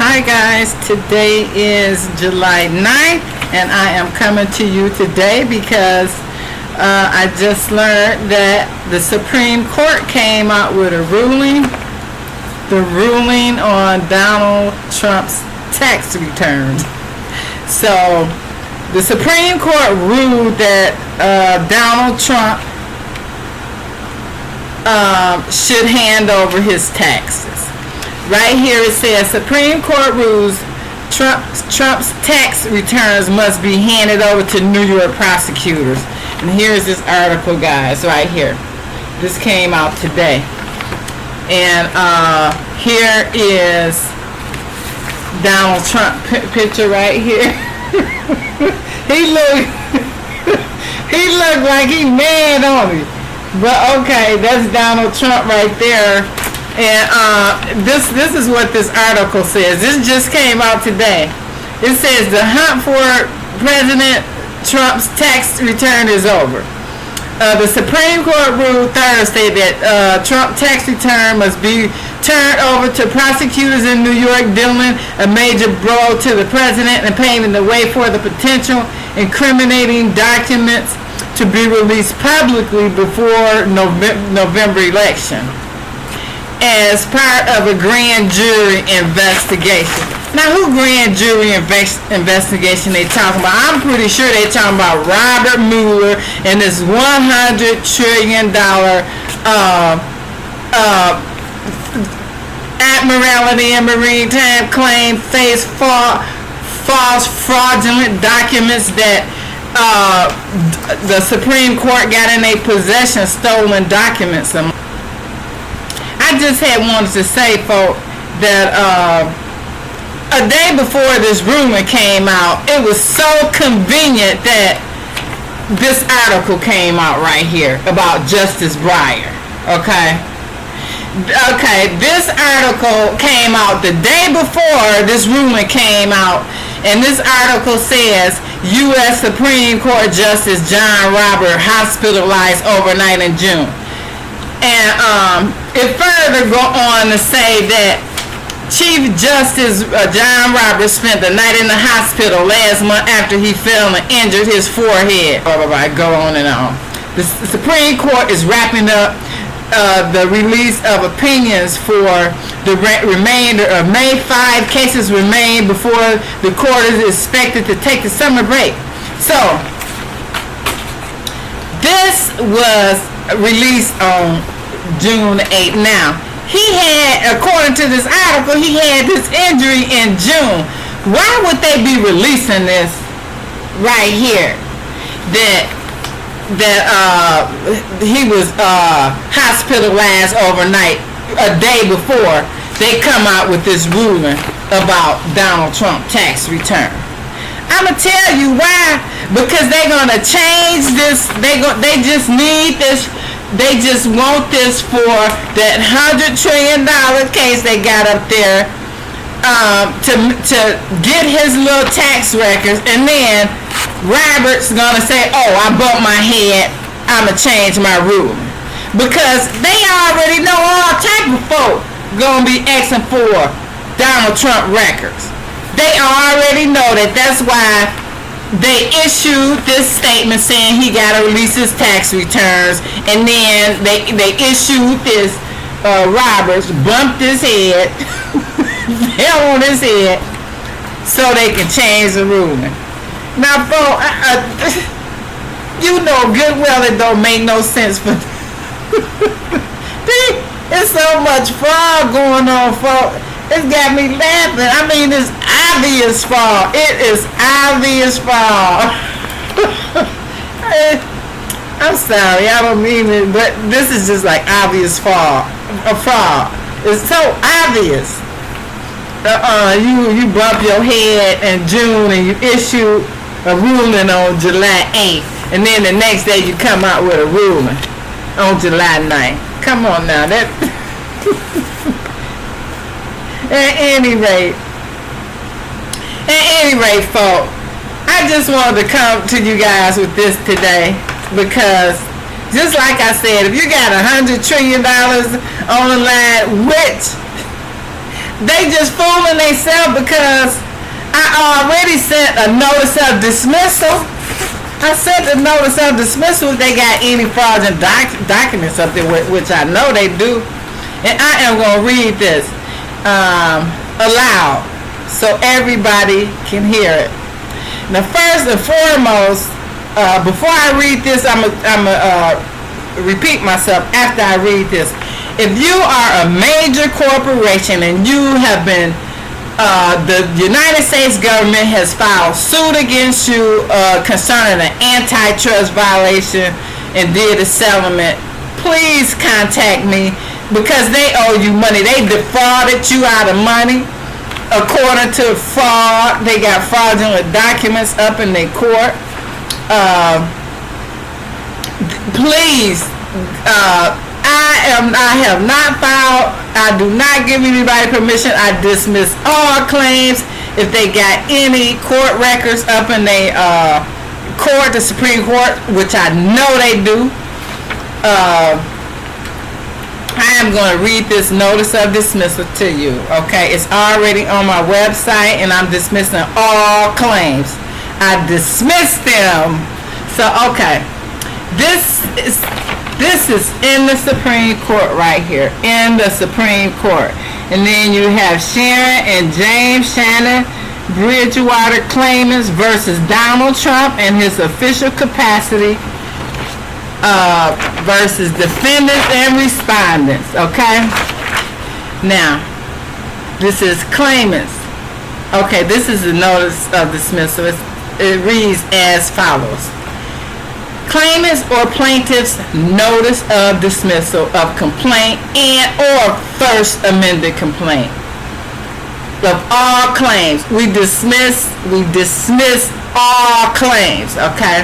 Hi guys, today is July 9th and I am coming to you today because I just learned that the Supreme Court came out with a ruling, the ruling on Donald Trump's tax returns. So the Supreme Court ruled that Donald Trump should hand over his taxes. Right here it says, Supreme Court rules Trump's tax returns must be handed over to New York prosecutors. And here's this article, guys, right here. This came out today. And here is Donald Trump picture right here. he looked like he mad on me. But okay, that's Donald Trump right there. And this is what this article says. This just came out today. It says the hunt for President Trump's tax return is over. The Supreme Court ruled Thursday that Trump's tax return must be turned over to prosecutors in New York, dealing a major blow to the president and paving the way for the potential incriminating documents to be released publicly before November election as part of a grand jury investigation. Now, who grand jury investigation they talking about? I'm pretty sure they talking about Robert Mueller and this $100 trillion Admiralty and Maritime claim face false fraudulent documents that the Supreme Court got in their possession, stolen documents. I just wanted to say, folks, that a day before this rumor came out, it was so convenient that this article came out right here about Justice Breyer. Okay, this article came out the day before this rumor came out, and this article says U.S. Supreme Court Justice John Roberts hospitalized overnight in June. And it further go on to say that Chief Justice John Roberts spent the night in the hospital last month after he fell and injured his forehead. Go on and on. The Supreme Court is wrapping up the release of opinions for the remainder of May. 5 cases remain before the court is expected to take the summer break. So this was released on June 8th. Now, he had, according to this article, he had this injury in June. Why would they be releasing this right here? That he was hospitalized overnight a day before they come out with this ruling about Donald Trump tax return. I'm gonna tell you why. Because they're gonna change this. They just need this. They just want this for that $100 trillion case they got up there to get his little tax records, and then Robert's gonna say, "Oh, I bumped my head. I'ma change my ruling," because they already know all type of folk gonna be asking for Donald Trump records. They already know that. That's why they issued this statement saying he got to release his tax returns, and then they issued this. Roberts bumped his head, fell on his head, so they can change the ruling. Now, folks, you know good well it don't make no sense for. There's so much fraud going on, folks. It's got me laughing. I mean, it's obvious fraud. It is obvious fraud. I'm sorry, I don't mean it, but this is just like obvious fraud. A fraud. It's so obvious. You bump your head in June and you issue a ruling on July 8th, and then the next day you come out with a ruling on July 9th. Come on now, that. At any rate, folks, I just wanted to come to you guys with this today because, just like I said, if you got $100 trillion on the line, which they just fooling themselves because I already sent a notice of dismissal. I sent the notice of dismissal if they got any fraudulent documents up there, which I know they do. And I am going to read this aloud so everybody can hear it. Now, first and foremost, before I read this, I'm going to repeat myself after I read this. If you are a major corporation and you have been the United States government has filed suit against you concerning an antitrust violation and did a settlement, please contact me because they owe you money. They defrauded you out of money according to fraud. They got fraudulent documents up in their court. Please, I have not filed. I do not give anybody permission. I dismiss all claims if they got any court records up in their court, the Supreme Court, which I know they do. I am going to read this notice of dismissal to you. Okay, it's already on my website, and I'm dismissing all claims. I dismiss them. So okay, this is in the Supreme Court right here, in the Supreme Court. And then you have Sharon and James Shannon Bridgewater claimants versus Donald Trump in his official capacity versus defendants and respondents. Okay? Now, this is claimants. Okay, this is the notice of dismissal. It reads as follows. Claimants or plaintiffs' notice of dismissal of complaint and or first amended complaint of all claims. We dismiss all claims, okay?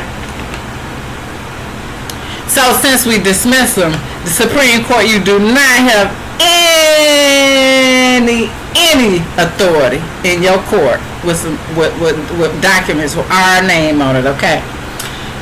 So since we dismiss them, the Supreme Court, you do not have any authority in your court with documents with our name on it, okay?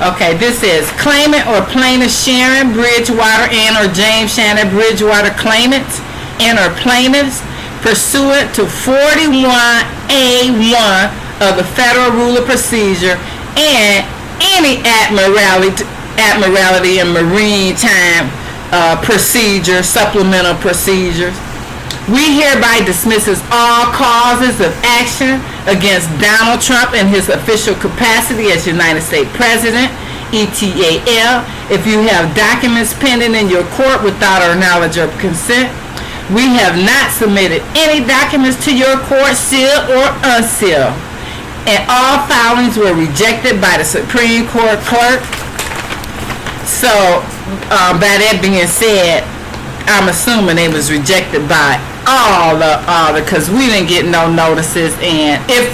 Okay, this is claimant or plaintiff Sharon Bridgewater and or James Shannon Bridgewater claimants and or plaintiffs pursuant to 41A1 of the Federal Rule of Procedure and any admiralty and maritime procedure, supplemental procedures. We hereby dismisses all causes of action against Donald Trump in his official capacity as United States President, ETAL, if you have documents pending in your court without our knowledge or consent. We have not submitted any documents to your court, sealed or unsealed, and all filings were rejected by the Supreme Court clerk. So, by that being said, I'm assuming it was rejected by all the because we didn't get no notices. And if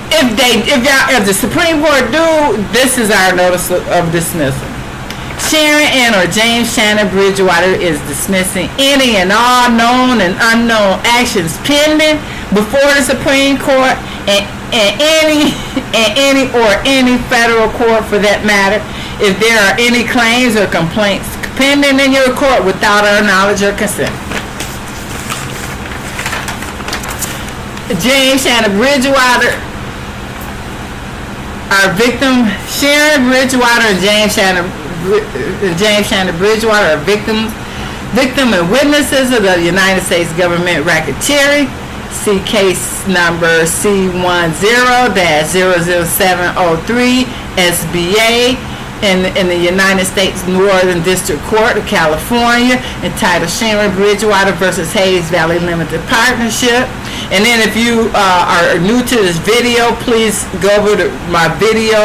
the Supreme Court do, this is our notice of dismissal. Sharon and or James Shannon Bridgewater is dismissing any and all known and unknown actions pending before the Supreme Court and any federal court for that matter. If there are any claims or complaints pending in your court without our knowledge or consent. James Shannon Bridgewater, our victim, Sharon Bridgewater and James Shannon Bridgewater are victim and witnesses of the United States government racketeering. See case number C10-00703 SBA in the United States Northern District Court of California, entitled Sharon Bridgewater versus Hayes Valley Limited Partnership. And then if you are new to this video, please go over to my video,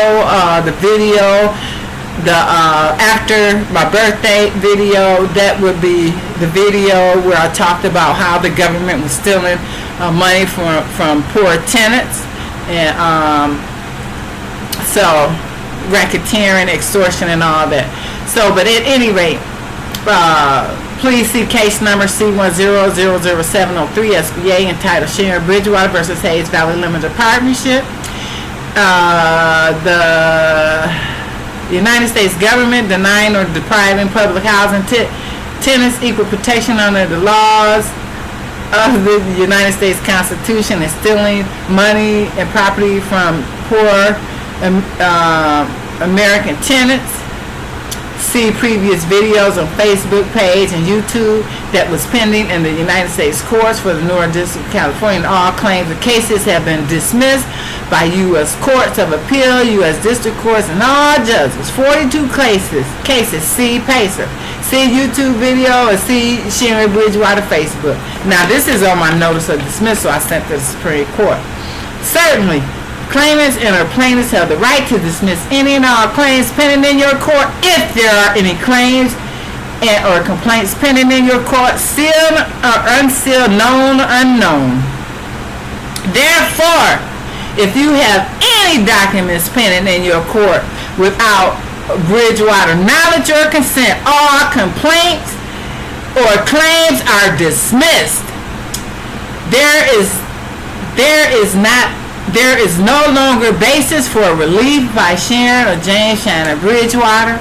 after my birthday video. That would be the video where I talked about how the government was stealing money from poor tenants, and so racketeering, extortion, and all that. So, but at any rate, please see case number C10-00703 SBA, entitled Sharon Bridgewater versus Hayes Valley Limited Partnership. The United States government denying or depriving public housing tenants equal protection under the laws of the United States Constitution and stealing money and property from poor American tenants. See previous videos on Facebook page and YouTube that was pending in the United States courts for the Northern District of California. And all claims and cases have been dismissed by U.S. Courts of Appeal, U.S. District Courts, and all judges. 42 cases. See Pacer. See YouTube video or see Sharon Bridgewater Facebook. Now this is on my notice of dismissal I sent to the Supreme Court. Certainly, claimants and or plaintiffs have the right to dismiss any and all claims pending in your court if there are any claims and or complaints pending in your court, sealed or unsealed, known or unknown. Therefore, if you have any documents pending in your court without Bridgewater knowledge or consent, all complaints or claims are dismissed. There is no longer basis for relief by Sharon or James Shannon Bridgewater.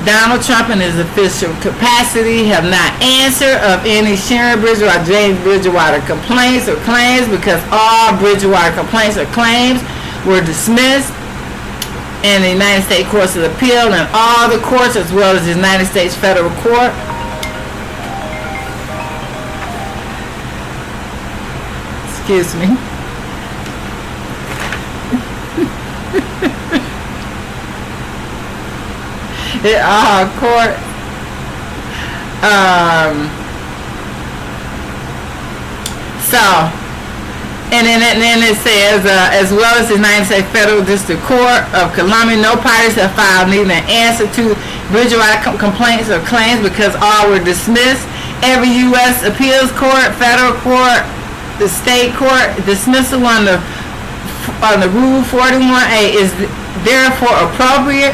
Donald Trump in his official capacity have not answered of any Sharon Bridgewater, James Bridgewater complaints or claims because all Bridgewater complaints or claims were dismissed in the United States Courts of Appeal and all the courts as well as the United States Federal Court. Excuse me. Court. And then it says, as well as the United States Federal District Court of Columbia, no parties have filed neither an answer to Bridgewater complaints or claims because all were dismissed. Every U.S. appeals court, federal court, the state court dismissal on the Rule 41A is therefore appropriate.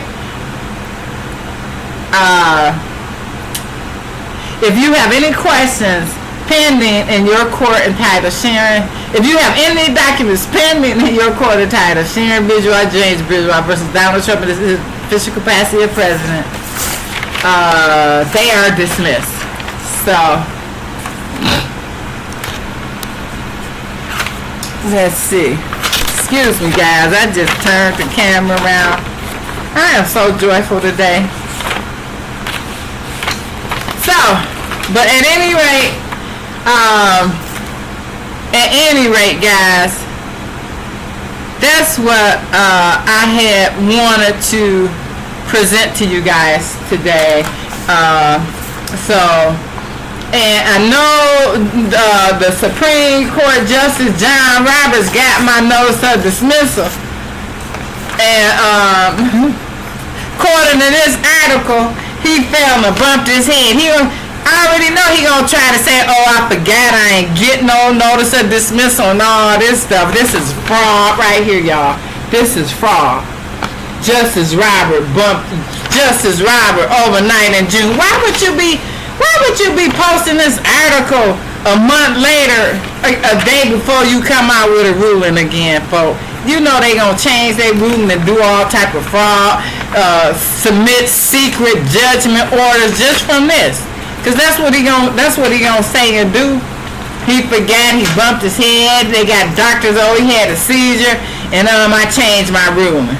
If you have any questions pending in your court entitled Sharon, if you have any documents pending in your court entitled Sharon Bridgewater, James Bridgewater versus Donald Trump in his official capacity of president, they are dismissed. So, let's see. Excuse me, guys. I just turned the camera around. I am so joyful today. So, but at any rate, guys, that's what I had wanted to present to you guys today. And I know the Supreme Court Justice John Roberts got my notice of dismissal. And according to this article, he fell and bumped his head. I already know he gonna try to say, oh, I forgot I ain't get no notice of dismissal and all this stuff. This is fraud right here, y'all. This is fraud. Justice Robert bumped Justice Robert overnight in June. Why would you be posting this article a month later, a day before you come out with a ruling again, folks? You know they gonna change their ruling and do all type of fraud, submit secret judgment orders just from this, cause that's what he gonna say and do. He forgot, he bumped his head. They got doctors. Oh, he had a seizure, and I changed my ruling.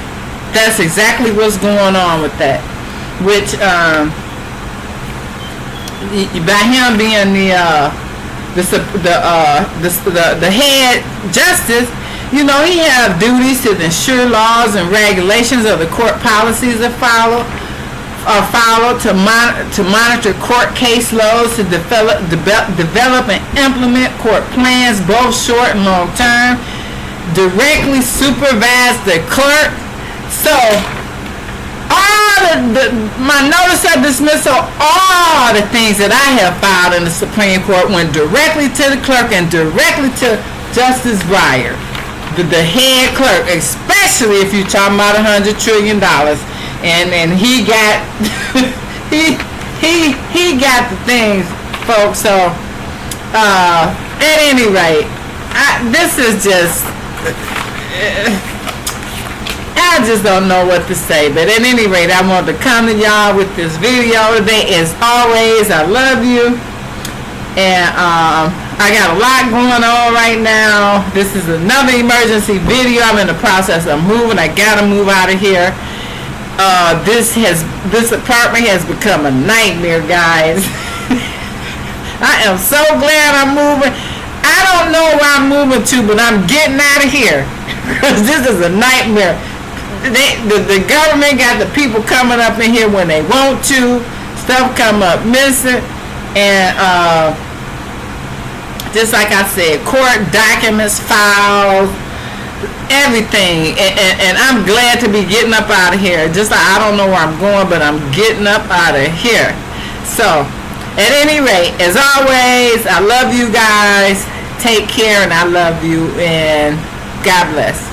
That's exactly what's going on with that. Which by him being the head justice, you know, he have duties to ensure laws and regulations of the court policies are followed, to monitor court case loads, to develop and implement court plans, both short and long term, directly supervise the clerk. So my notice of dismissal, all the things that I have filed in the Supreme Court went directly to the clerk and directly to Justice Breyer, the head clerk, especially if you're talking about $100 trillion, and he got he got the things, folks. So at any rate, this is just. I just don't know what to say, but at any rate, I want to come to y'all with this video today. As always, I love you, and I got a lot going on right now. This is another emergency video. I'm in the process of moving. I gotta move out of here. This apartment has become a nightmare, guys. I am so glad I'm moving. I don't know where I'm moving to, but I'm getting out of here because this is a nightmare. The government got the people coming up in here when they want to. Stuff come up missing, and just like I said, court documents, files, everything. And I'm glad to be getting up out of here. Just like I don't know where I'm going, but I'm getting up out of here. So, at any rate, as always, I love you guys. Take care, and I love you, and God bless.